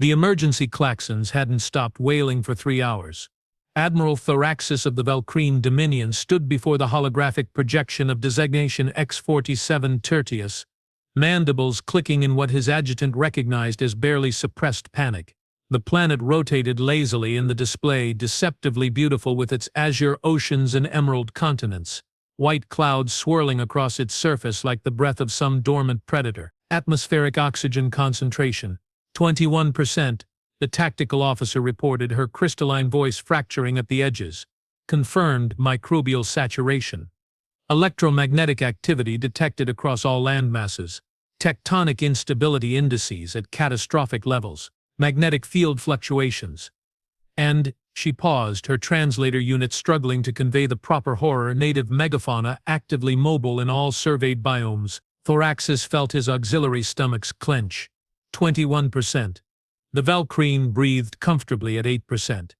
The emergency klaxons hadn't stopped wailing for 3 hours. Admiral Thoraxis of the Velkreen Dominion stood before the holographic projection of designation X-47 Tertius, mandibles clicking in what his adjutant recognized as barely suppressed panic. The planet rotated lazily in the display, deceptively beautiful with its azure oceans and emerald continents, white clouds swirling across its surface like the breath of some dormant predator. Atmospheric oxygen concentration, 21%, the tactical officer reported, her crystalline voice fracturing at the edges. Confirmed microbial saturation. Electromagnetic activity detected across all landmasses. Tectonic instability indices at catastrophic levels. Magnetic field fluctuations. And, she paused, her translator unit struggling to convey the proper horror, native megafauna actively mobile in all surveyed biomes. Thoraxis felt his auxiliary stomachs clench. 21%. The Velkreen breathed comfortably at 8%.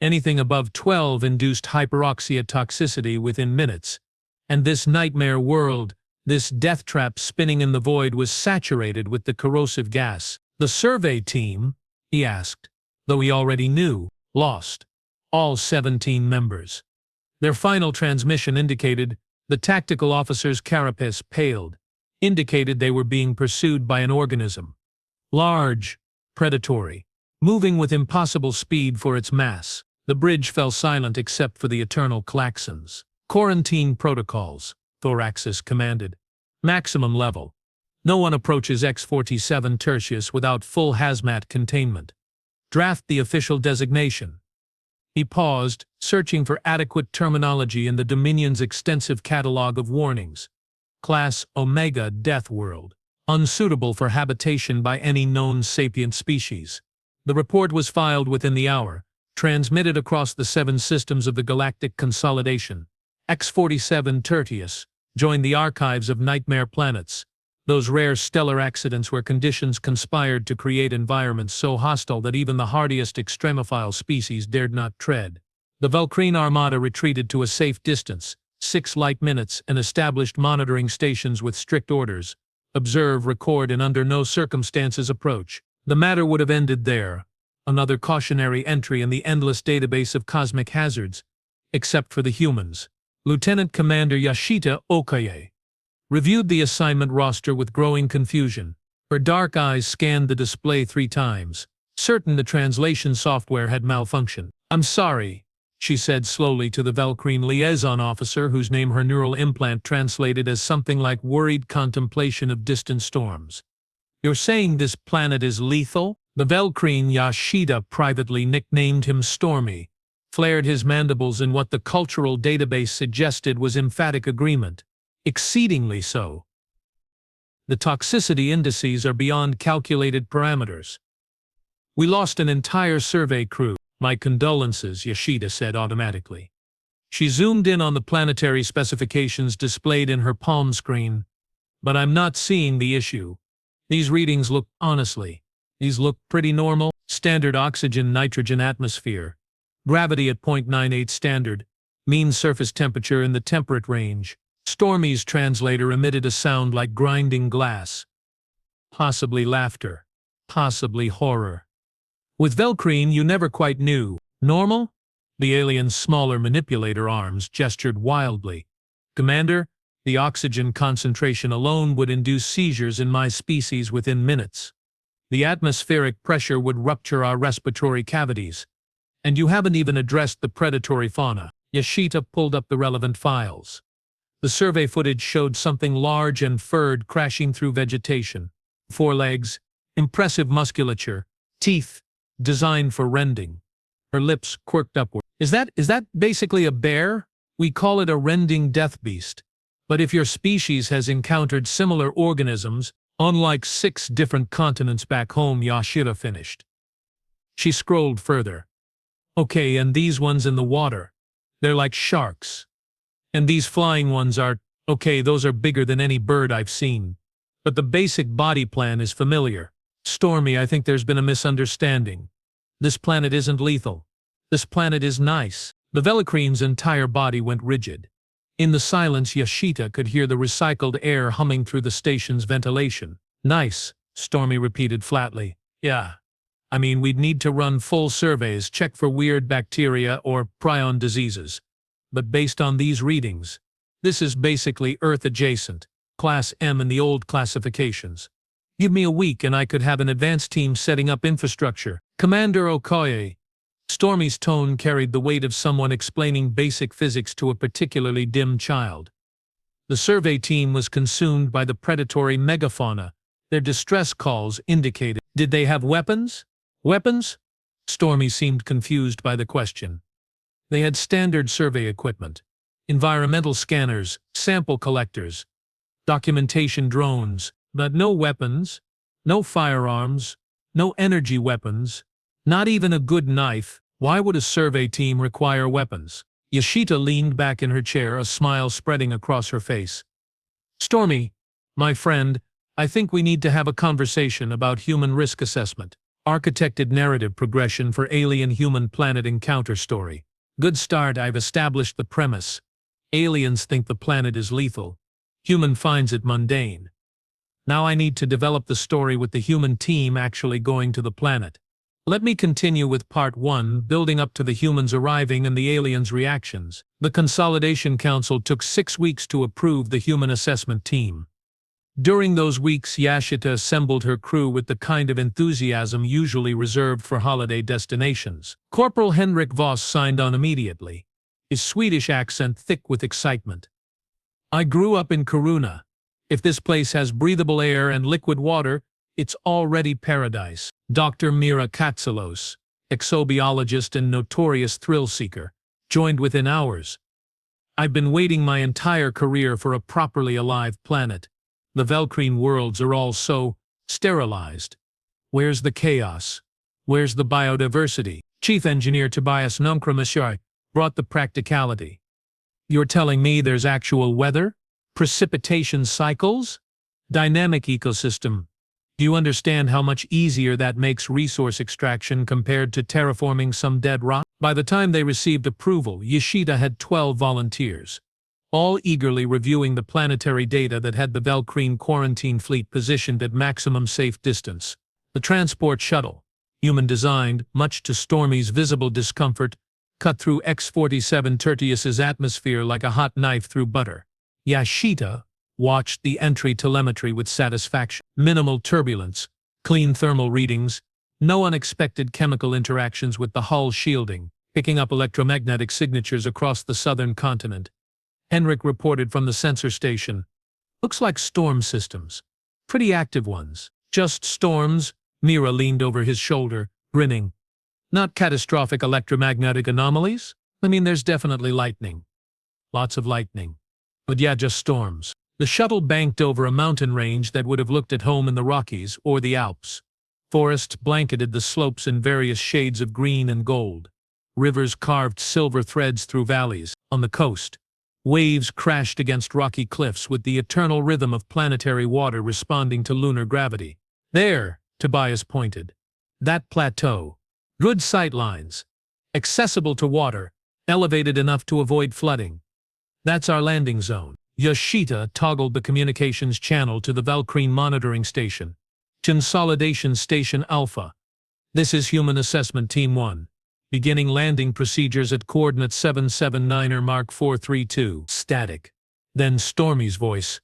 Anything above 12 induced hyperoxia toxicity within minutes. And this nightmare world, this death trap spinning in the void, was saturated with the corrosive gas. The survey team, he asked, though he already knew, lost. All 17 members. Their final transmission indicated the tactical officer's carapace paled, indicated they were being pursued by an organism. Large, predatory, moving with impossible speed for its mass. The bridge fell silent except for the eternal klaxons. Quarantine protocols, Thoraxis commanded. Maximum level. No one approaches X-47 Tertius without full hazmat containment. Draft the official designation. He paused, searching for adequate terminology in the Dominion's extensive catalog of warnings. Class Omega Death World. Unsuitable for habitation by any known sapient species. The report was filed within the hour, transmitted across the 7 systems of the Galactic Consolidation. X-47 Tertius joined the archives of nightmare planets, those rare stellar accidents where conditions conspired to create environments so hostile that even the hardiest extremophile species dared not tread. The Velkreen Armada retreated to a safe distance, 6 light minutes, and established monitoring stations with strict orders. Observe, record, and under no circumstances approach. The matter would have ended there. Another cautionary entry in the endless database of cosmic hazards, except for the humans. Lieutenant Commander Yashita Okoye reviewed the assignment roster with growing confusion. Her dark eyes scanned the display 3 times, certain the translation software had malfunctioned. "I'm sorry," she said slowly to the Velkreen liaison officer, whose name her neural implant translated as something like worried contemplation of distant storms. "You're saying this planet is lethal?" The Velkreen Yashita, privately nicknamed him Stormy, flared his mandibles in what the cultural database suggested was emphatic agreement. Exceedingly so. The toxicity indices are beyond calculated parameters. We lost an entire survey crew. "My condolences," Yashita said automatically. She zoomed in on the planetary specifications displayed in her palm screen. "But I'm not seeing the issue. These readings look, honestly, these look pretty normal. Standard oxygen-nitrogen atmosphere. Gravity at 0.98 standard. Mean surface temperature in the temperate range." Stormy's translator emitted a sound like grinding glass. Possibly laughter. Possibly horror. With Velkreen, you never quite knew. "Normal?" The alien's smaller manipulator arms gestured wildly. "Commander, the oxygen concentration alone would induce seizures in my species within minutes. The atmospheric pressure would rupture our respiratory cavities. And you haven't even addressed the predatory fauna." Yashita pulled up the relevant files. The survey footage showed something large and furred crashing through vegetation. 4 legs, impressive musculature, teeth, designed for rending. Her lips quirked upward. Is that basically a bear? We call it a rending death beast. But if your species has encountered similar organisms, unlike 6 different continents back home," Yashita finished. She scrolled further. "Okay, and these ones in the water. They're like sharks. And these flying ones are, okay, those are bigger than any bird I've seen. But the basic body plan is familiar. Stormy, I think there's been a misunderstanding. This planet isn't lethal. This planet is nice." The Velkreen's entire body went rigid. In the silence, Yashita could hear the recycled air humming through the station's ventilation. "Nice," Stormy repeated flatly. "Yeah. We'd need to run full surveys, check for weird bacteria or prion diseases. But based on these readings, this is basically Earth-adjacent, Class M in the old classifications. Give me a week and I could have an advanced team setting up infrastructure. Commander Okoye. Stormy's tone carried the weight of someone explaining basic physics to a particularly dim child. The survey team was consumed by the predatory megafauna. Their distress calls indicated. Did they have weapons? Weapons? Stormy seemed confused by the question. They had standard survey equipment. Environmental scanners, sample collectors, documentation drones, but no weapons, no firearms, no energy weapons, not even a good knife. Why would a survey team require weapons? Yashita leaned back in her chair, a smile spreading across her face. Stormy, my friend, I think we need to have a conversation about human risk assessment. Architected narrative progression for alien-human planet encounter story. Good start. I've established the premise. Aliens think the planet is lethal. Human finds it mundane. Now I need to develop the story with the human team actually going to the planet. Let me continue with part 1, building up to the humans arriving and the aliens' reactions. The Consolidation Council took 6 weeks to approve the human assessment team. During those weeks, Yashita assembled her crew with the kind of enthusiasm usually reserved for holiday destinations. Corporal Henrik Voss signed on immediately, his Swedish accent thick with excitement. I grew up in Kiruna. If this place has breathable air and liquid water, it's already paradise. Dr. Mira Katsalos, exobiologist and notorious thrill-seeker, joined within hours. I've been waiting my entire career for a properly alive planet. The Velkreen worlds are all so sterilized. Where's the chaos? Where's the biodiversity? Chief Engineer Tobias Nomkramashar brought the practicality. You're telling me there's actual weather? Precipitation cycles? Dynamic ecosystem? Do you understand how much easier that makes resource extraction compared to terraforming some dead rock? By the time they received approval, Yashita had 12 volunteers, all eagerly reviewing the planetary data that had the Velkreen quarantine fleet positioned at maximum safe distance. The transport shuttle, human-designed, much to Stormy's visible discomfort, cut through X-47 Tertius's atmosphere like a hot knife through butter. Yashita watched the entry telemetry with satisfaction. Minimal turbulence, clean thermal readings, no unexpected chemical interactions with the hull shielding, picking up electromagnetic signatures across the southern continent. Henrik reported from the sensor station. Looks like storm systems. Pretty active ones. Just storms? Mira leaned over his shoulder, grinning. Not catastrophic electromagnetic anomalies? There's definitely lightning. Lots of lightning. But yeah, just storms. The shuttle banked over a mountain range that would have looked at home in the Rockies or the Alps. Forests blanketed the slopes in various shades of green and gold. Rivers carved silver threads through valleys. On the coast, waves crashed against rocky cliffs with the eternal rhythm of planetary water responding to lunar gravity. There, Tobias pointed. That plateau. Good sightlines. Accessible to water, elevated enough to avoid flooding. That's our landing zone. Yashita toggled the communications channel to the Velkreen monitoring station. Consolidation Station Alpha. This is Human Assessment Team 1. Beginning landing procedures at coordinate 779er Mark 432. Static. Then Stormy's voice,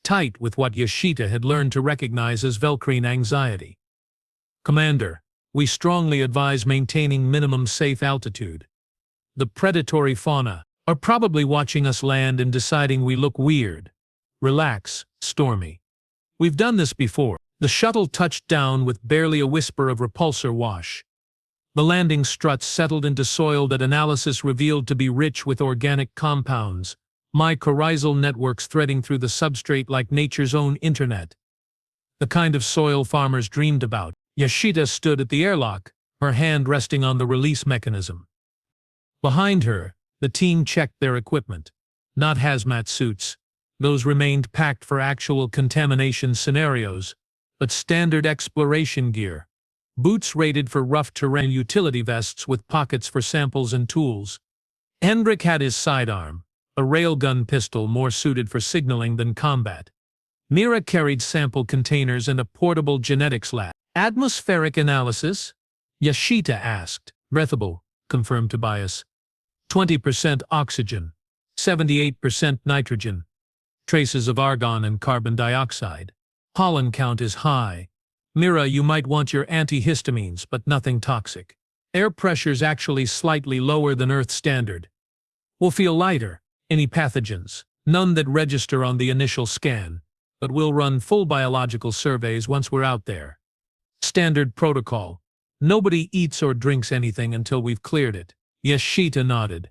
tight with what Yashita had learned to recognize as Velkreen anxiety. Commander, we strongly advise maintaining minimum safe altitude. The predatory fauna are probably watching us land and deciding we look weird. Relax, Stormy. We've done this before. The shuttle touched down with barely a whisper of repulsor wash. The landing struts settled into soil that analysis revealed to be rich with organic compounds, mycorrhizal networks threading through the substrate like nature's own internet. The kind of soil farmers dreamed about. Yashita stood at the airlock, her hand resting on the release mechanism. Behind her, the team checked their equipment. Not hazmat suits. Those remained packed for actual contamination scenarios, but standard exploration gear. Boots rated for rough terrain, utility vests with pockets for samples and tools. Hendrik had his sidearm, a railgun pistol more suited for signaling than combat. Mira carried sample containers and a portable genetics lab. Atmospheric analysis? Yashita asked. Breathable, confirmed Tobias. 20% oxygen, 78% nitrogen, traces of argon and carbon dioxide. Pollen count is high. Mira, you might want your antihistamines, but nothing toxic. Air pressure's actually slightly lower than Earth standard. We'll feel lighter. Any pathogens? None that register on the initial scan, but we'll run full biological surveys once we're out there. Standard protocol. Nobody eats or drinks anything until we've cleared it. Yashita nodded.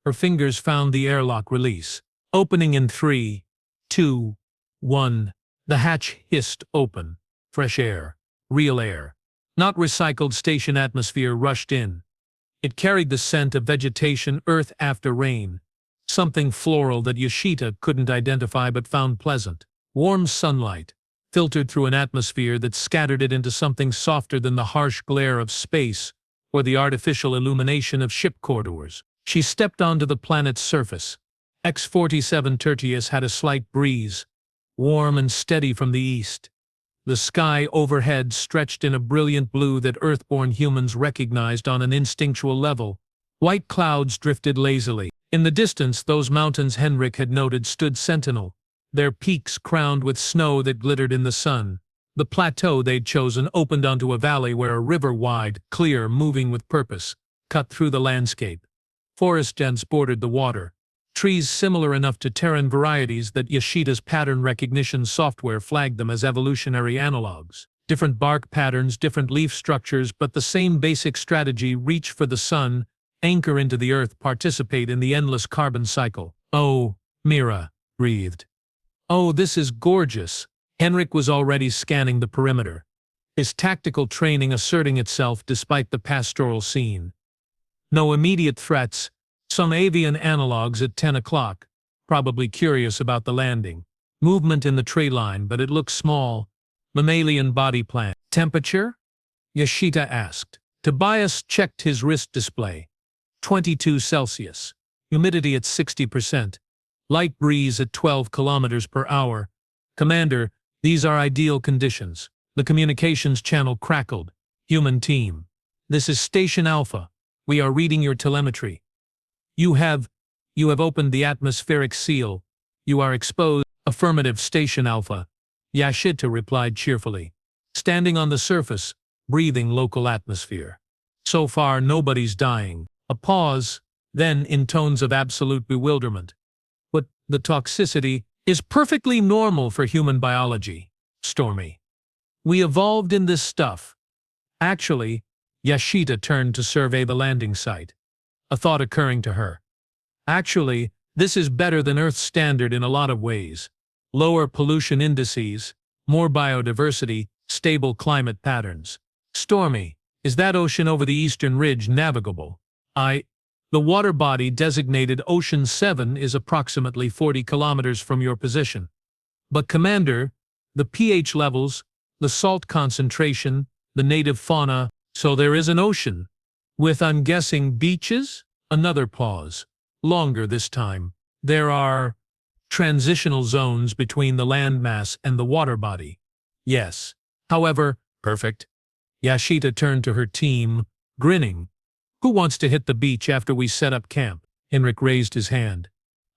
Her fingers found the airlock release. Opening in 3, 2, 1. The hatch hissed open. Fresh air. Real air. Not recycled station atmosphere rushed in. It carried the scent of vegetation, earth after rain. Something floral that Yashita couldn't identify but found pleasant. Warm sunlight, filtered through an atmosphere that scattered it into something softer than the harsh glare of space or the artificial illumination of ship corridors. She stepped onto the planet's surface. X-47 Tertius had a slight breeze, warm and steady from the east. The sky overhead stretched in a brilliant blue that Earthborn humans recognized on an instinctual level. White clouds drifted lazily. In the distance, those mountains Henrik had noted stood sentinel, their peaks crowned with snow that glittered in the sun. The plateau they'd chosen opened onto a valley where a river, wide, clear, moving with purpose, cut through the landscape. Forest dens bordered the water, trees similar enough to Terran varieties that Yashita's pattern recognition software flagged them as evolutionary analogs. Different bark patterns, different leaf structures, but the same basic strategy: reach for the sun, anchor into the earth, participate in the endless carbon cycle. Oh, Mira breathed. Oh, this is gorgeous. Henrik was already scanning the perimeter, his tactical training asserting itself despite the pastoral scene. No immediate threats, some avian analogs at 10 o'clock, probably curious about the landing. Movement in the tree line, but it looks small. Mammalian body plan. Temperature? Yashita asked. Tobias checked his wrist display. 22 Celsius. Humidity at 60%. Light breeze at 12 kilometers per hour. Commander, these are ideal conditions. The communications channel crackled. Human team. This is Station Alpha. We are reading your telemetry. You have opened the atmospheric seal. You are exposed. Affirmative, Station Alpha. Yashita replied cheerfully. Standing on the surface, breathing local atmosphere. So far, nobody's dying. A pause, then in tones of absolute bewilderment. But the toxicity is perfectly normal for human biology. Stormy. We evolved in this stuff. Actually, Yashita turned to survey the landing site. A thought occurring to her. Actually, this is better than Earth's standard in a lot of ways. Lower pollution indices, more biodiversity, stable climate patterns. Stormy, is that ocean over the eastern ridge navigable? The water body designated Ocean 7 is approximately 40 kilometers from your position. But Commander, the pH levels, the salt concentration, the native fauna, so there is an ocean. With, I'm guessing, beaches? Another pause. Longer this time. There are transitional zones between the landmass and the water body. Yes. However, perfect. Yashita turned to her team, grinning. Who wants to hit the beach after we set up camp? Henrik raised his hand.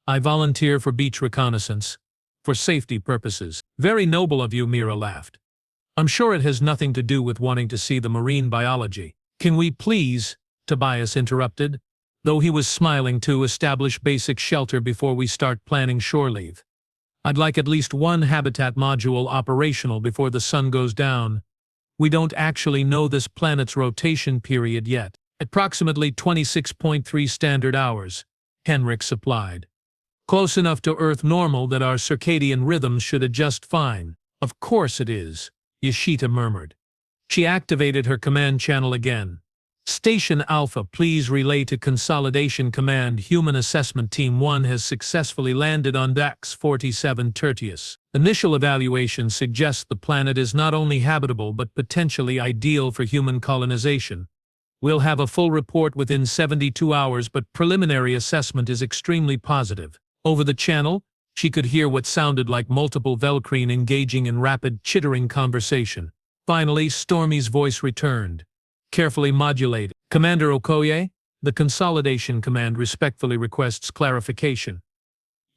I volunteer for beach reconnaissance. For safety purposes. Very noble of you, Mira laughed. I'm sure it has nothing to do with wanting to see the marine biology. Can we please, Tobias interrupted, though he was smiling too, establish basic shelter before we start planning shore leave. I'd like at least one habitat module operational before the sun goes down. We don't actually know this planet's rotation period yet. Approximately 26.3 standard hours, Henrik supplied. Close enough to Earth normal that our circadian rhythms should adjust fine. Of course it is, Yashita murmured. She activated her command channel again. Station Alpha, please relay to Consolidation Command. Human Assessment Team 1 has successfully landed on X-47 Tertius. Initial evaluation suggests the planet is not only habitable but potentially ideal for human colonization. We'll have a full report within 72 hours, but preliminary assessment is extremely positive. Over the channel, she could hear what sounded like multiple Velkreen engaging in rapid, chittering conversation. Finally, Stormy's voice returned. carefully modulated. Commander Okoye, the Consolidation Command respectfully requests clarification.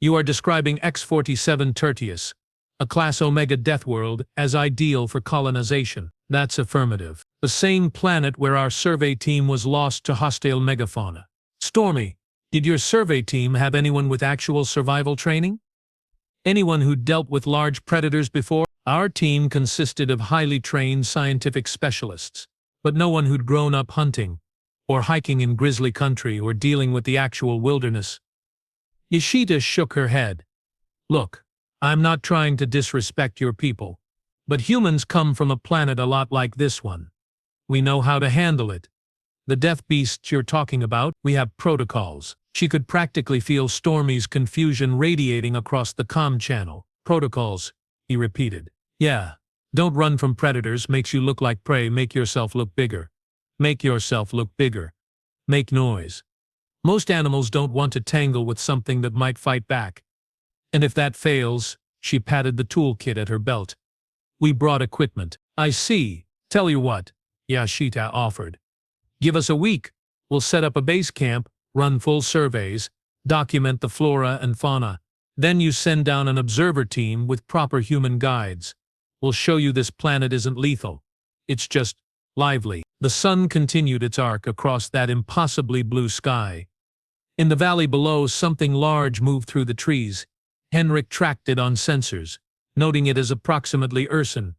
You are describing X-47 Tertius, a Class Omega Death World, as ideal for colonization. That's affirmative. The same planet where our survey team was lost to hostile megafauna. Stormy, did your survey team have anyone with actual survival training? Anyone who'd dealt with large predators before? Our team consisted of highly trained scientific specialists, but no one who'd grown up hunting, or hiking in grizzly country, or dealing with the actual wilderness. Yashita shook her head. Look, I'm not trying to disrespect your people, but humans come from a planet a lot like this one. We know how to handle it. The death beasts you're talking about, we have protocols. She could practically feel Stormy's confusion radiating across the comm channel. Protocols, he repeated. Yeah, don't run from predators, makes you look like prey, make yourself look bigger. Make yourself look bigger. Make noise. Most animals don't want to tangle with something that might fight back. And if that fails, she patted the toolkit at her belt. We brought equipment. I see. Tell you what, Yashita offered. Give us a week. We'll set up a base camp, run full surveys, document the flora and fauna. Then you send down an observer team with proper human guides. We'll show you this planet isn't lethal. It's just lively. The sun continued its arc across that impossibly blue sky. In the valley below, something large moved through the trees. Henrik tracked it on sensors, noting it as approximately Ursan,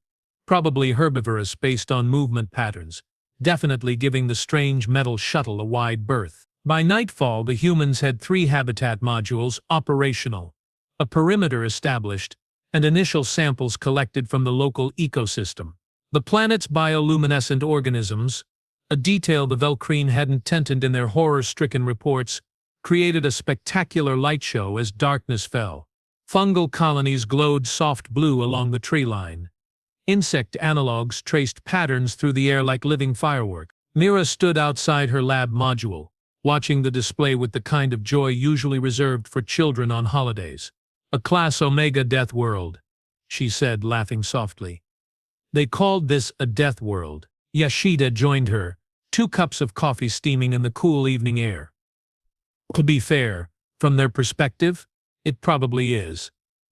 probably herbivorous based on movement patterns, definitely giving the strange metal shuttle a wide berth. By nightfall, the humans had 3 habitat modules operational, a perimeter established, and initial samples collected from the local ecosystem. The planet's bioluminescent organisms, a detail the Velkreen hadn't tented in their horror-stricken reports, created a spectacular light show as darkness fell. Fungal colonies glowed soft blue along the tree line. Insect analogues traced patterns through the air like living firework. Mira stood outside her lab module, watching the display with the kind of joy usually reserved for children on holidays. A Class Omega Death World, she said, laughing softly. They called this a death world. Yashita joined her, 2 cups of coffee steaming in the cool evening air. To be fair, from their perspective, it probably is.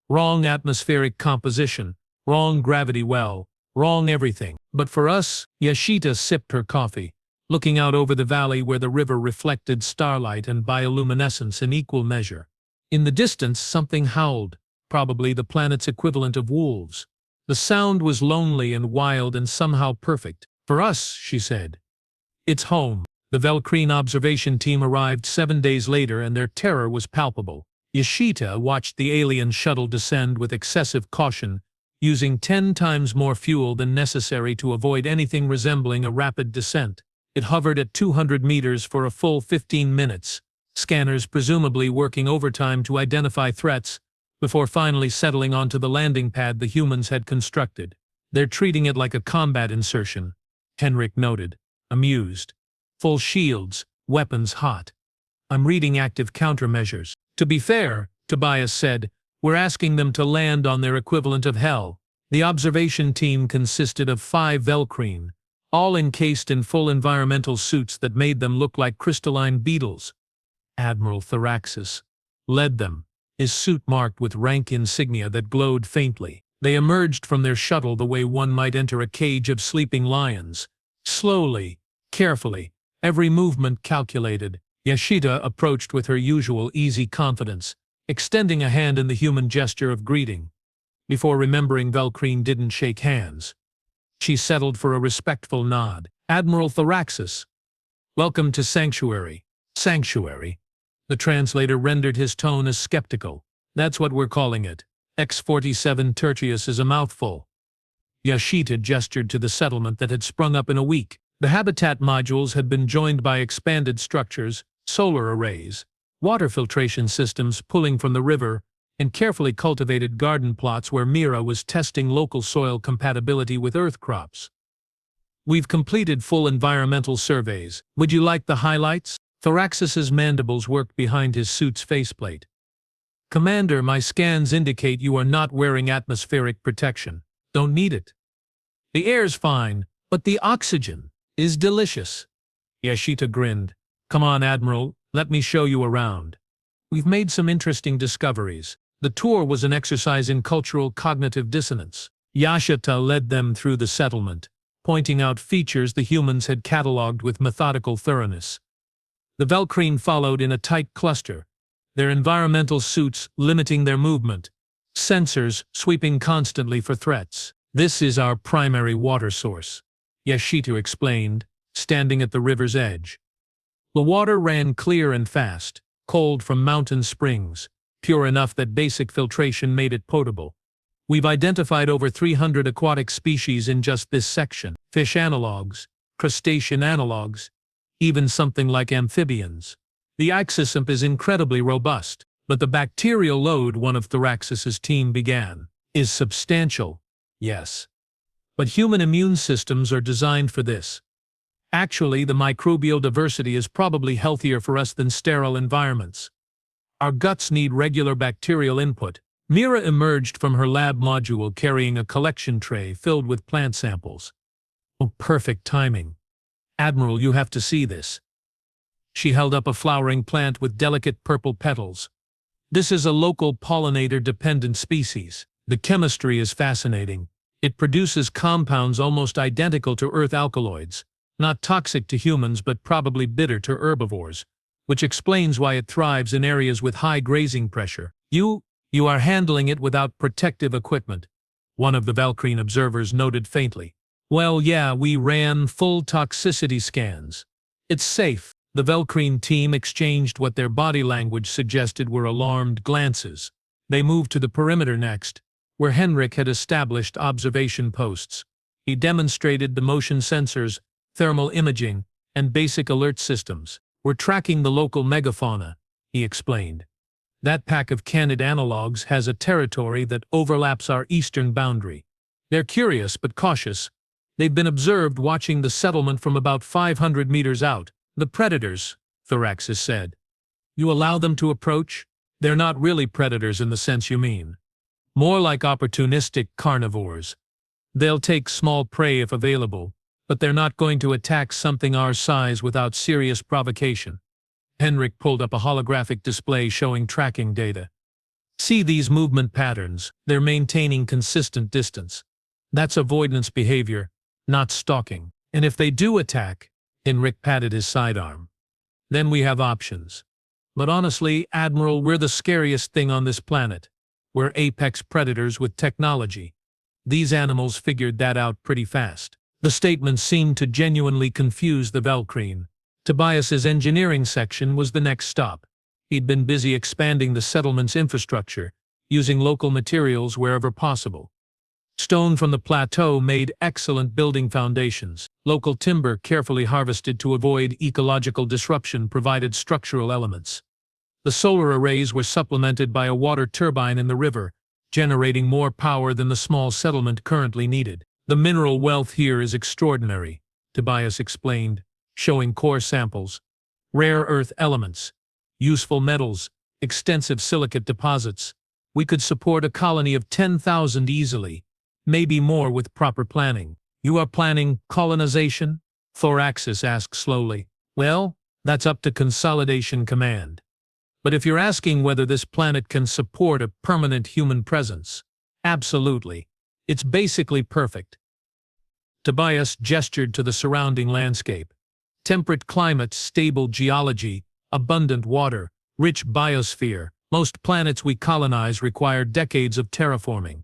Wrong atmospheric composition, wrong gravity well, wrong everything. But for us, Yashita sipped her coffee, looking out over the valley where the river reflected starlight and bioluminescence in equal measure. In the distance, something howled, probably the planet's equivalent of wolves. The sound was lonely and wild and somehow perfect. For us, she said. It's home. The Velkreen observation team arrived 7 days later and their terror was palpable. Yashita watched the alien shuttle descend with excessive caution, using 10 times more fuel than necessary to avoid anything resembling a rapid descent. It hovered at 200 meters for a full 15 minutes, scanners presumably working overtime to identify threats, before finally settling onto the landing pad the humans had constructed. They're treating it like a combat insertion, Henrik noted, amused. Full shields, weapons hot. I'm reading active countermeasures. To be fair, Tobias said, we're asking them to land on their equivalent of hell. The observation team consisted of 5 Velkreen, all encased in full environmental suits that made them look like crystalline beetles. Admiral Thraxis led them, his suit marked with rank insignia that glowed faintly. They emerged from their shuttle the way one might enter a cage of sleeping lions. Slowly, carefully, every movement calculated. Yashita approached with her usual easy confidence, extending a hand in the human gesture of greeting. Before remembering Velkreen didn't shake hands, she settled for a respectful nod. Admiral Thraxis. Welcome to Sanctuary. Sanctuary? The translator rendered his tone as skeptical. That's what we're calling it. X-47 Tertius is a mouthful. Yashita gestured to the settlement that had sprung up in a week. The habitat modules had been joined by expanded structures, solar arrays, water filtration systems pulling from the river, and carefully cultivated garden plots where Mira was testing local soil compatibility with earth crops. We've completed full environmental surveys. Would you like the highlights? Thraxis's mandibles worked behind his suit's faceplate. Commander, my scans indicate you are not wearing atmospheric protection. Don't need it. The air's fine, but the oxygen. Is delicious. Yashita grinned. Come on, Admiral, let me show you around. We've made some interesting discoveries. The tour was an exercise in cultural cognitive dissonance. Yashita led them through the settlement, pointing out features the humans had catalogued with methodical thoroughness. The Velkreen followed in a tight cluster, their environmental suits limiting their movement, sensors sweeping constantly for threats. This is our primary water source, Yashita explained, standing at the river's edge. The water ran clear and fast, cold from mountain springs, pure enough that basic filtration made it potable. We've identified over 300 aquatic species in just this section. Fish analogues, crustacean analogues, even something like amphibians. The ecosystem is incredibly robust, but the bacterial load one of Thoraxis's team began is substantial, yes. But human immune systems are designed for this. Actually, the microbial diversity is probably healthier for us than sterile environments. Our guts need regular bacterial input. Mira emerged from her lab module carrying a collection tray filled with plant samples. Oh, perfect timing. Admiral, you have to see this. She held up a flowering plant with delicate purple petals. This is a local pollinator-dependent species. The chemistry is fascinating. It produces compounds almost identical to Earth alkaloids, not toxic to humans but probably bitter to herbivores, which explains why it thrives in areas with high grazing pressure. You are handling it without protective equipment, one of the Velkreen observers noted faintly. Well, yeah, we ran full toxicity scans. It's safe. The Velkreen team exchanged what their body language suggested were alarmed glances. They moved to the perimeter next, where Henrik had established observation posts. He demonstrated the motion sensors, thermal imaging, and basic alert systems. We're tracking the local megafauna, he explained. That pack of candid analogues has a territory that overlaps our eastern boundary. They're curious but cautious. They've been observed watching the settlement from about 500 meters out. The predators, Thoraxis said. You allow them to approach? They're not really predators in the sense you mean. More like opportunistic carnivores. They'll take small prey if available, but they're not going to attack something our size without serious provocation. Henrik pulled up a holographic display showing tracking data. See these movement patterns, they're maintaining consistent distance. That's avoidance behavior, not stalking. And if they do attack, Henrik patted his sidearm, then we have options. But honestly, Admiral, we're the scariest thing on this planet. We're apex predators with technology. These animals figured that out pretty fast. The statement seemed to genuinely confuse the Velkreen. Tobias's engineering section was the next stop. He'd been busy expanding the settlement's infrastructure, using local materials wherever possible. Stone from the plateau made excellent building foundations. Local timber, carefully harvested to avoid ecological disruption, provided structural elements. The solar arrays were supplemented by a water turbine in the river, generating more power than the small settlement currently needed. The mineral wealth here is extraordinary, Tobias explained, showing core samples, rare earth elements, useful metals, extensive silicate deposits. We could support a colony of 10,000 easily, maybe more with proper planning. You are planning colonization? Thoraxis asked slowly. Well, that's up to Consolidation Command. But if you're asking whether this planet can support a permanent human presence, absolutely. It's basically perfect. Tobias gestured to the surrounding landscape. Temperate climate, stable geology, abundant water, rich biosphere. Most planets we colonize require decades of terraforming.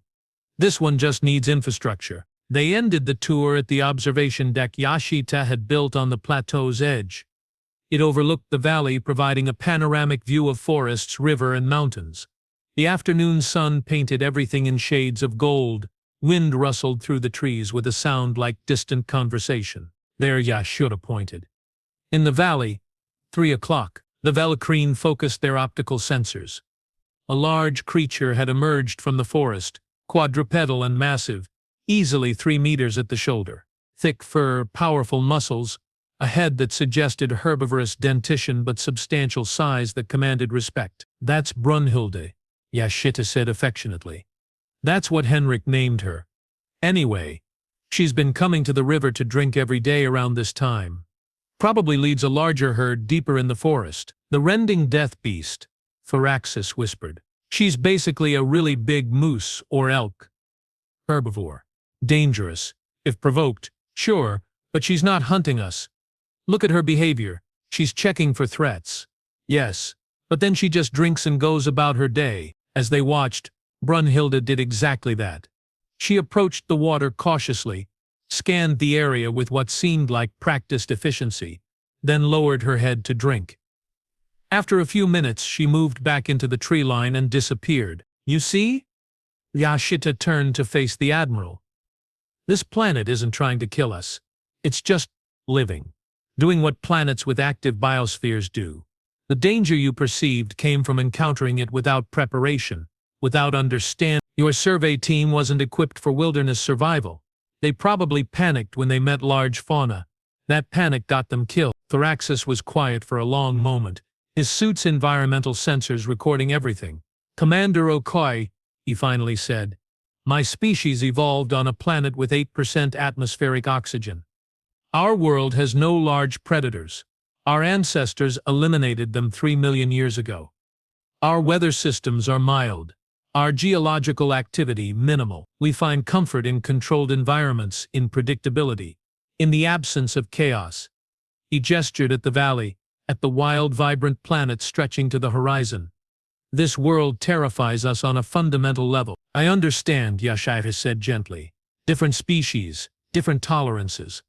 This one just needs infrastructure. They ended the tour at the observation deck Yashita had built on the plateau's edge. It overlooked the valley, providing a panoramic view of forests, river, and mountains. The afternoon sun painted everything in shades of gold. Wind rustled through the trees with a sound like distant conversation. There Yashita pointed. In the valley, 3 o'clock, the Velkreen focused their optical sensors. A large creature had emerged from the forest, quadrupedal and massive, easily 3 meters at the shoulder. Thick fur, powerful muscles, a head that suggested herbivorous dentition but substantial size that commanded respect. That's Brunhilde, Yashita said affectionately. That's what Henrik named her. Anyway, She's been coming to the river to drink every day around this time. Probably leads a larger herd deeper in the forest. The rending death beast, Thoraxis whispered. She's basically a really big moose or elk. Herbivore. Dangerous. If provoked, sure, but she's not hunting us. Look at her behavior. She's checking for threats. Yes, but then she just drinks and goes about her day. As they watched, Brunhilde did exactly that. She approached the water cautiously, scanned the area with what seemed like practiced efficiency, then lowered her head to drink. After a few minutes, she moved back into the tree line and disappeared. You see? Yashita turned to face the Admiral. This planet isn't trying to kill us. It's just living, doing what planets with active biospheres do. The danger you perceived came from encountering it without preparation, without understanding. Your survey team wasn't equipped for wilderness survival. They probably panicked when they met large fauna. That panic got them killed. Thoraxis was quiet for a long moment, his suit's environmental sensors recording everything. Commander Okoye, he finally said, my species evolved on a planet with 8% atmospheric oxygen. Our world has no large predators. Our ancestors eliminated them 3 million years ago. Our weather systems are mild. Our geological activity minimal. We find comfort in controlled environments, in predictability, in the absence of chaos. He gestured at the valley, at the wild, vibrant planet stretching to the horizon. This world terrifies us on a fundamental level. I understand, Yashita said gently. Different species, different tolerances.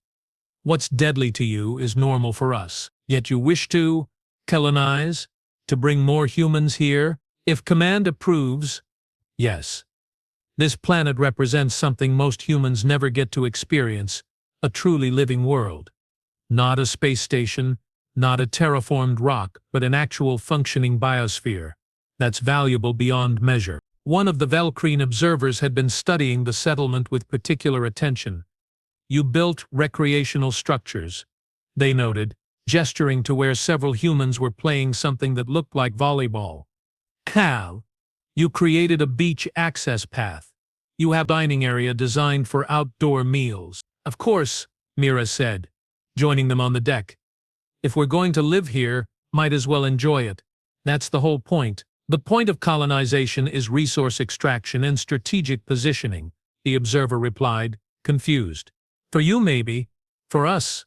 What's deadly to you is normal for us. Yet you wish to colonize, to bring more humans here? If Command approves, yes. This planet represents something most humans never get to experience, a truly living world. Not a space station, not a terraformed rock, but an actual functioning biosphere that's valuable beyond measure. One of the Velkreen observers had been studying the settlement with particular attention. You built recreational structures, they noted, gesturing to where several humans were playing something that looked like volleyball. Cal, you created a beach access path. You have a dining area designed for outdoor meals. Of course, Mira said, joining them on the deck. If we're going to live here, might as well enjoy it. That's the whole point. The point of colonization is resource extraction and strategic positioning, the observer replied, confused. For you maybe, for us.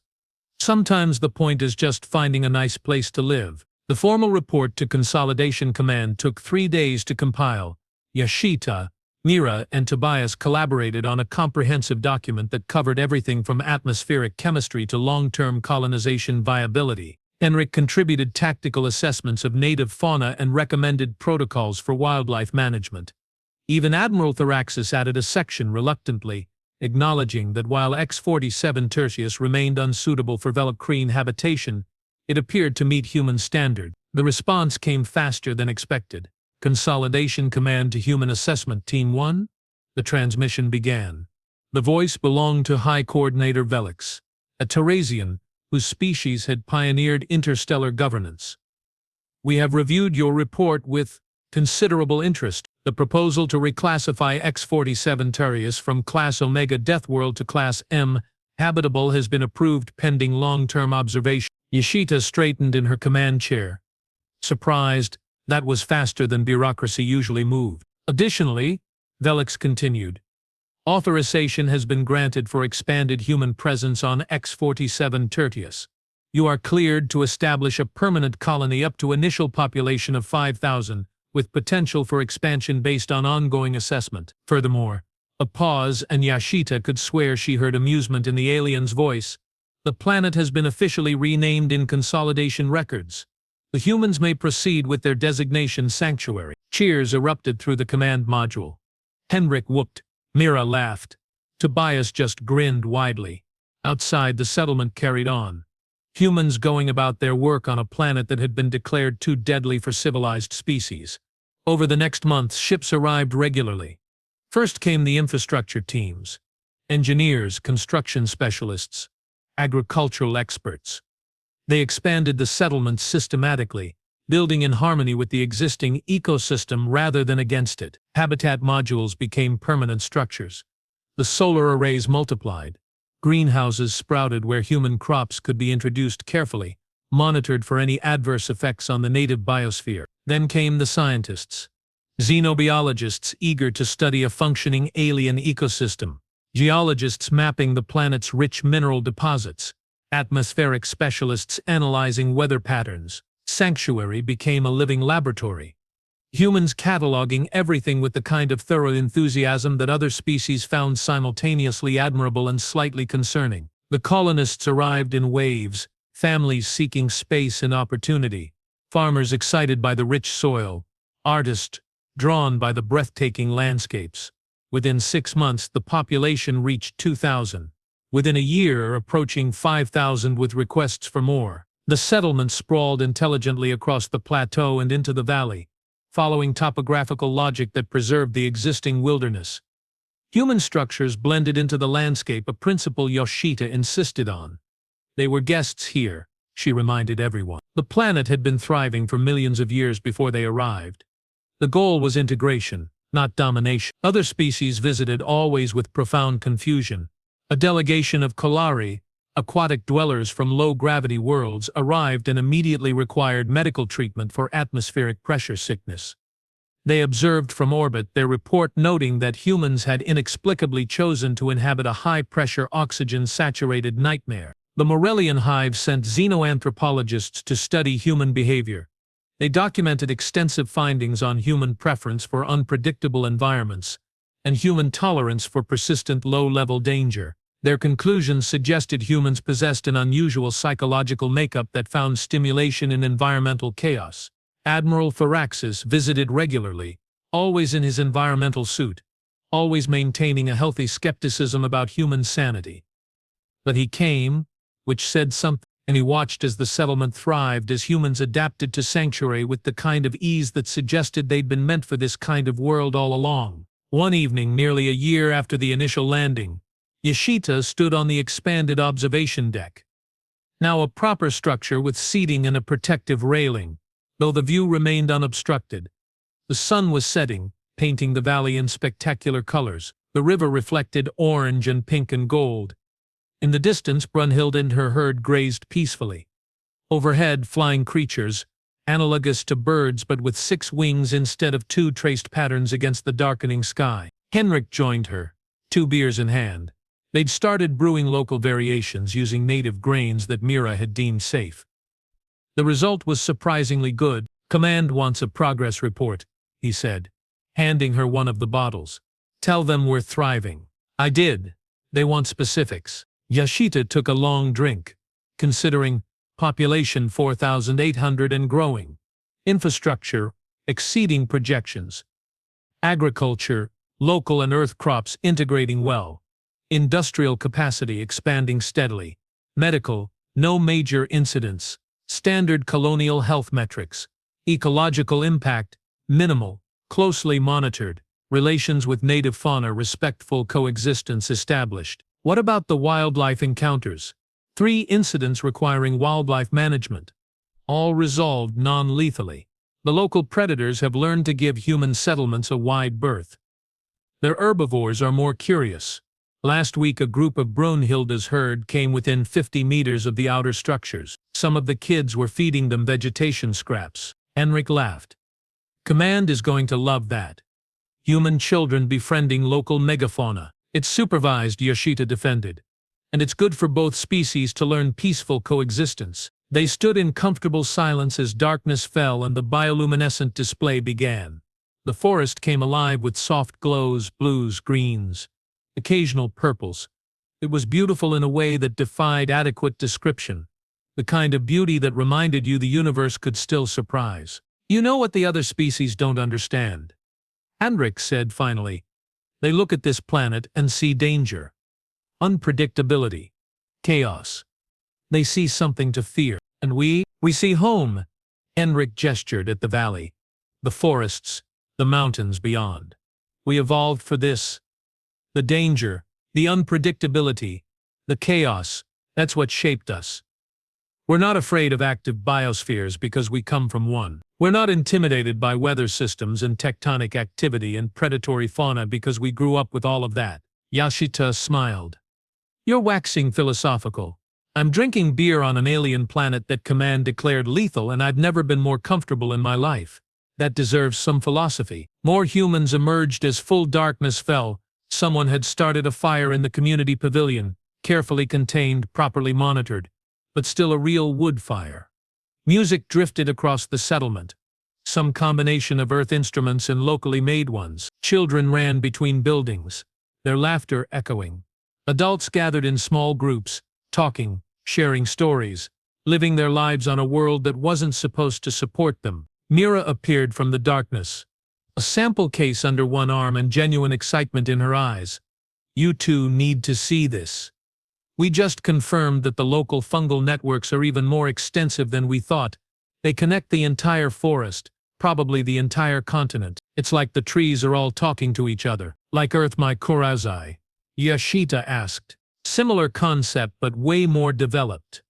Sometimes the point is just finding a nice place to live. The formal report to Consolidation Command took 3 days to compile. Yashita, Mira, and Tobias collaborated on a comprehensive document that covered everything from atmospheric chemistry to long-term colonization viability. Henrik contributed tactical assessments of native fauna and recommended protocols for wildlife management. Even Admiral Thoraxis added a section reluctantly, acknowledging that while X-47 Tertius remained unsuitable for Velkreen habitation, it appeared to meet human standard. The response came faster than expected. Consolidation Command to Human Assessment Team 1? The transmission began. The voice belonged to High Coordinator Velix, a Teresian whose species had pioneered interstellar governance. We have reviewed your report with considerable interest. The proposal to reclassify X-47 Tertius from Class Omega Death World to Class M Habitable has been approved pending long-term observation. Yashita straightened in her command chair. Surprised, that was faster than bureaucracy usually moved. Additionally, Velix continued, authorization has been granted for expanded human presence on X-47 Tertius. You are cleared to establish a permanent colony up to initial population of 5,000, with potential for expansion based on ongoing assessment. Furthermore, a pause and Yashita could swear she heard amusement in the alien's voice. The planet has been officially renamed in Consolidation records. The humans may proceed with their designation sanctuary. Cheers erupted through the command module. Henrik whooped. Mira laughed. Tobias just grinned widely. Outside, the settlement carried on. Humans going about their work on a planet that had been declared too deadly for civilized species. Over the next months, ships arrived regularly. First came the infrastructure teams. Engineers, construction specialists, agricultural experts. They expanded the settlement systematically, building in harmony with the existing ecosystem rather than against it. Habitat modules became permanent structures. The solar arrays multiplied. Greenhouses sprouted where human crops could be introduced carefully, monitored for any adverse effects on the native biosphere. Then came the scientists. Xenobiologists eager to study a functioning alien ecosystem. Geologists mapping the planet's rich mineral deposits. Atmospheric specialists analyzing weather patterns. Sanctuary became a living laboratory. Humans cataloging everything with the kind of thorough enthusiasm that other species found simultaneously admirable and slightly concerning. The colonists arrived in waves, families seeking space and opportunity, farmers excited by the rich soil, artists drawn by the breathtaking landscapes. Within 6 months, the population reached 2,000. Within a year, approaching 5,000 with requests for more. The settlement sprawled intelligently across the plateau and into the valley, following topographical logic that preserved the existing wilderness. Human structures blended into the landscape, a principle Yashita insisted on. They were guests here, she reminded everyone. The planet had been thriving for millions of years before they arrived. The goal was integration, not domination. Other species visited, always with profound confusion. A delegation of Kolari, aquatic dwellers from low-gravity worlds, arrived and immediately required medical treatment for atmospheric pressure sickness. They observed from orbit, their report noting that humans had inexplicably chosen to inhabit a high-pressure oxygen-saturated nightmare. The Morellian hive sent xenoanthropologists to study human behavior. They documented extensive findings on human preference for unpredictable environments and human tolerance for persistent low-level danger. Their conclusions suggested humans possessed an unusual psychological makeup that found stimulation in environmental chaos. Admiral Thraxis visited regularly, always in his environmental suit, always maintaining a healthy skepticism about human sanity. But he came, which said something, and he watched as the settlement thrived, as humans adapted to sanctuary with the kind of ease that suggested they'd been meant for this kind of world all along. One evening, nearly a year after the initial landing, Yashita stood on the expanded observation deck. Now a proper structure with seating and a protective railing, though the view remained unobstructed. The sun was setting, painting the valley in spectacular colors. The river reflected orange and pink and gold. In the distance, Brunhild and her herd grazed peacefully. Overhead, flying creatures, analogous to birds but with 6 wings instead of 2, traced patterns against the darkening sky. Henrik joined her, 2 beers in hand. They'd started brewing local variations using native grains that Mira had deemed safe. The result was surprisingly good. "Command wants a progress report," he said, handing her one of the bottles. "Tell them we're thriving." "I did. They want specifics." Yashita took a long drink, considering population 4,800 and growing, infrastructure exceeding projections, agriculture, local and earth crops integrating well, industrial capacity expanding steadily, medical, no major incidents, standard colonial health metrics, ecological impact, minimal, closely monitored, relations with native fauna, respectful coexistence established. What about the wildlife encounters? 3 incidents requiring wildlife management. All resolved non-lethally. The local predators have learned to give human settlements a wide berth. Their herbivores are more curious. Last week a group of Brunhilda's herd came within 50 meters of the outer structures. Some of the kids were feeding them vegetation scraps. Henrik laughed. "Command is going to love that. Human children befriending local megafauna." "It's supervised," Yashita defended. "And it's good for both species to learn peaceful coexistence." They stood in comfortable silence as darkness fell and the bioluminescent display began. The forest came alive with soft glows, blues, greens, occasional purples. It was beautiful in a way that defied adequate description, the kind of beauty that reminded you the universe could still surprise. "You know what the other species don't understand," Henrik said finally. "They look at this planet and see danger, unpredictability, chaos. They see something to fear. And we see home." Henrik gestured at the valley, the forests, the mountains beyond. "We evolved for this. The danger, the unpredictability, the chaos, that's what shaped us. We're not afraid of active biospheres because we come from one. We're not intimidated by weather systems and tectonic activity and predatory fauna because we grew up with all of that." Yashita smiled. You're waxing philosophical. I'm drinking beer on an alien planet that Command declared lethal, and I've never been more comfortable in my life. That deserves some philosophy. More humans emerged as full darkness fell. Someone had started a fire in the community pavilion, carefully contained, properly monitored, but still a real wood fire. Music drifted across the settlement, some combination of earth instruments and locally made ones. Children ran between buildings, their laughter echoing. Adults gathered in small groups, talking, sharing stories, living their lives on a world that wasn't supposed to support them. Mira appeared from the darkness, a sample case under one arm and genuine excitement in her eyes. You two need to see this. We just confirmed that the local fungal networks are even more extensive than we thought. They connect the entire forest, probably the entire continent. It's like the trees are all talking to each other. Like Earth, my Kurazai? Yashita asked. Similar concept, but way more developed.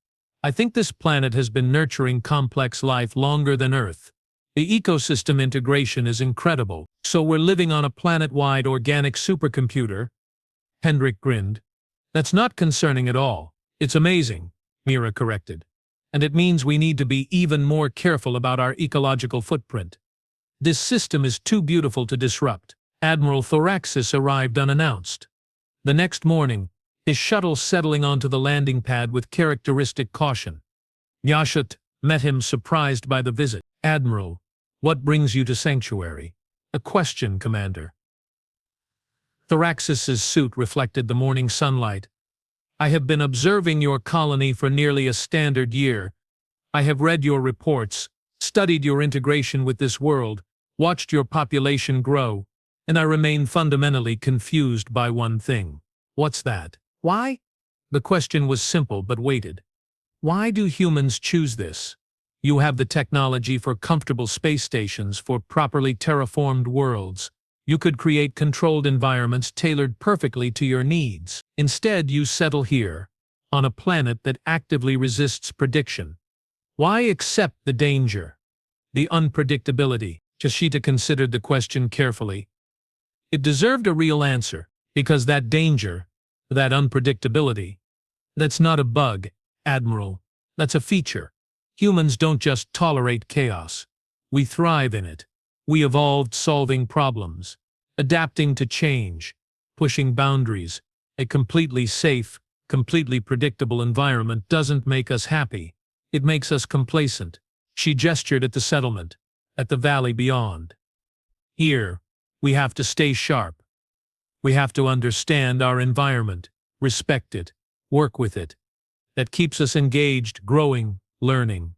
I think this planet has been nurturing complex life longer than Earth. The ecosystem integration is incredible. So we're living on a planet-wide organic supercomputer? Hendrik grinned. That's not concerning at all. It's amazing, Mira corrected. And it means we need to be even more careful about our ecological footprint. This system is too beautiful to disrupt. Admiral Thoraxis arrived unannounced. The next morning, his shuttle settling onto the landing pad with characteristic caution. Yashita met him, surprised by the visit. Admiral, what brings you to Sanctuary? A question, Commander. Thoraxis's suit reflected the morning sunlight. I have been observing your colony for nearly a standard year. I have read your reports, studied your integration with this world, watched your population grow, and I remain fundamentally confused by one thing. What's that? Why? The question was simple but weighted. Why do humans choose this? You have the technology for comfortable space stations, for properly terraformed worlds. You could create controlled environments tailored perfectly to your needs. Instead, you settle here, on a planet that actively resists prediction. Why accept the danger? The unpredictability. Yashita considered the question carefully. It deserved a real answer, because that danger, that unpredictability, that's not a bug, Admiral. That's a feature. Humans don't just tolerate chaos. We thrive in it. We evolved solving problems, adapting to change, pushing boundaries. A completely safe, completely predictable environment doesn't make us happy. It makes us complacent. She gestured at the settlement, at the valley beyond. Here, we have to stay sharp. We have to understand our environment, respect it, work with it. That keeps us engaged, growing, learning.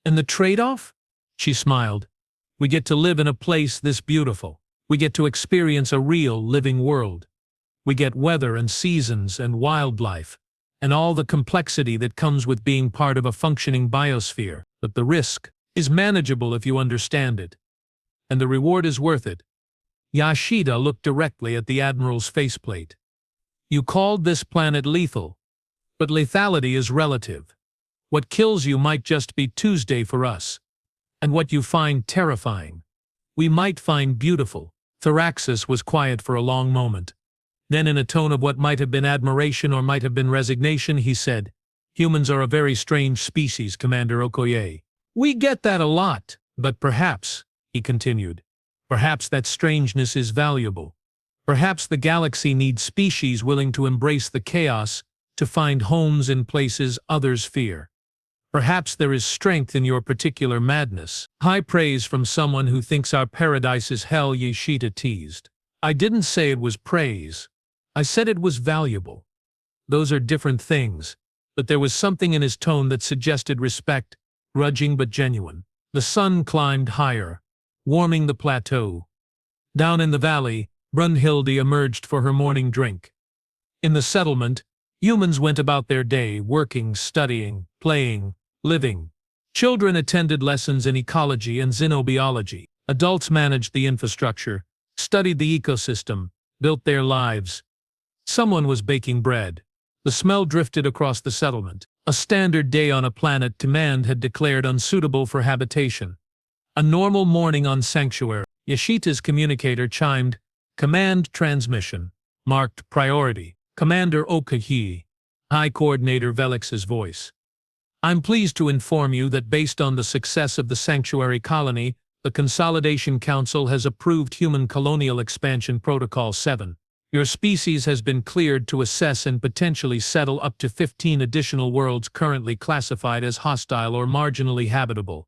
And the trade-off? She smiled. We get to live in a place this beautiful. We get to experience a real, living world. We get weather and seasons and wildlife, and all the complexity that comes with being part of a functioning biosphere. But the risk is manageable if you understand it. And the reward is worth it. Yashita looked directly at the Admiral's faceplate. You called this planet lethal, but lethality is relative. What kills you might just be Tuesday for us, and what you find terrifying, we might find beautiful. Thoraxis was quiet for a long moment. Then, in a tone of what might have been admiration or might have been resignation, he said, Humans are a very strange species, Commander Okoye. We get that a lot, but perhaps, he continued, perhaps that strangeness is valuable. Perhaps the galaxy needs species willing to embrace the chaos, to find homes in places others fear. Perhaps there is strength in your particular madness. High praise from someone who thinks our paradise is hell, Yashita teased. I didn't say it was praise. I said it was valuable. Those are different things, but there was something in his tone that suggested respect, grudging but genuine. The sun climbed higher, warming the plateau. Down in the valley, Brunhilde emerged for her morning drink. In the settlement, humans went about their day, working, studying, playing, living. Children attended lessons in ecology and xenobiology. Adults managed the infrastructure, studied the ecosystem, built their lives. Someone was baking bread. The smell drifted across the settlement. A standard day on a planet Command had declared unsuitable for habitation. A normal morning on Sanctuary. Yashita's communicator chimed, Command transmission. Marked priority. Commander Okoye. High Coordinator Velix's voice. I'm pleased to inform you that based on the success of the Sanctuary Colony, the Consolidation Council has approved Human Colonial Expansion Protocol 7. Your species has been cleared to assess and potentially settle up to 15 additional worlds currently classified as hostile or marginally habitable.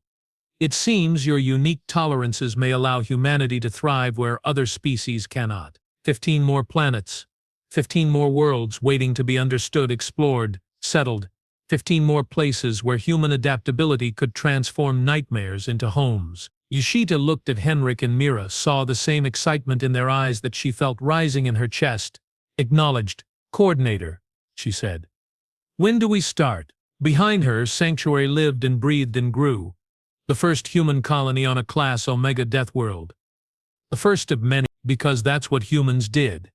It seems your unique tolerances may allow humanity to thrive where other species cannot. 15 more planets. 15 more worlds waiting to be understood, explored, settled. 15 more places where human adaptability could transform nightmares into homes. Yashita looked at Henrik and Mira, saw the same excitement in their eyes that she felt rising in her chest. Acknowledged. Coordinator, she said. When do we start? Behind her, Sanctuary lived and breathed and grew. The first human colony on a class Omega Death world. The first of many, because that's what humans did.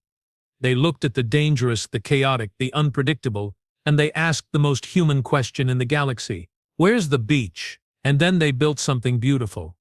They looked at the dangerous, the chaotic, the unpredictable, and they asked the most human question in the galaxy. Where's the beach? And then they built something beautiful.